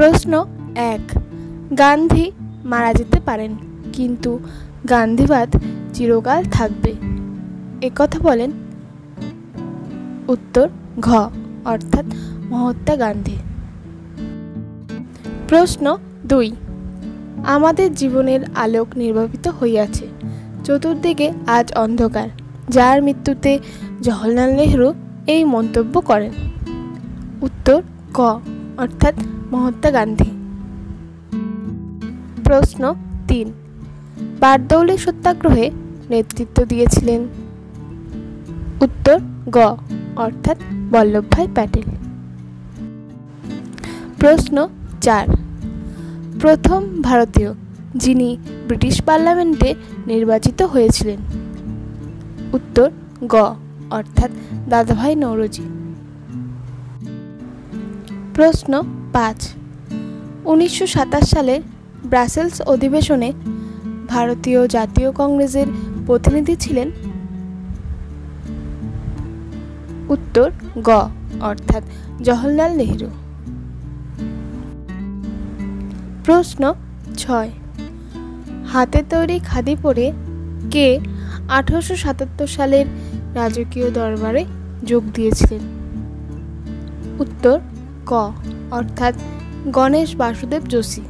প্রশ্ন 1, গান্ধী মারা যেতে পারেন কিন্তু গান্ধীবাদ চিরকাল থাকবে, একথা বলেন? উত্তর ঘ, অর্থাৎ মহাত্মা গান্ধী। প্রশ্ন 2, আমাদের জীবনের আলোক নির্বাপিত হইয়াছে, চতুর্দিকে আজ অন্ধকার, যার মৃত্যুতে জওহরলাল নেহরু এই মন্তব্য করেন? উত্তর ক, অর্থাৎ মহাত্মা গান্ধী। প্রশ্ন 3, বারদৌলি সত্যাগ্রহে নেতৃত্ব দিয়েছিলেন? উত্তর গ, অর্থাৎ বল্লভভাই প্যাটেল। প্রশ্ন 4, প্রথম ভারতীয় যিনি ব্রিটিশ পার্লামেন্টে নির্বাচিত হয়েছিলেন? উত্তর গ, অর্থাৎ দাদাভাই নওরোজি। প্রশ্ন 5, 1927 সালের ব্রাসেলস অধিবেশনে ভারতীয় জাতীয় কংগ্রেসের প্রতিনিধি ছিলেন? উত্তর গ, অর্থাৎ জওহরলাল নেহরু। প্রশ্ন 6, হাতে তৈরি খাদি পরে কে 1877 সালের রাজকীয় দরবারে যোগ দিয়েছিলেন? উত্তর ক, অর্থাৎ গণেশ বাসুদেব যোশী।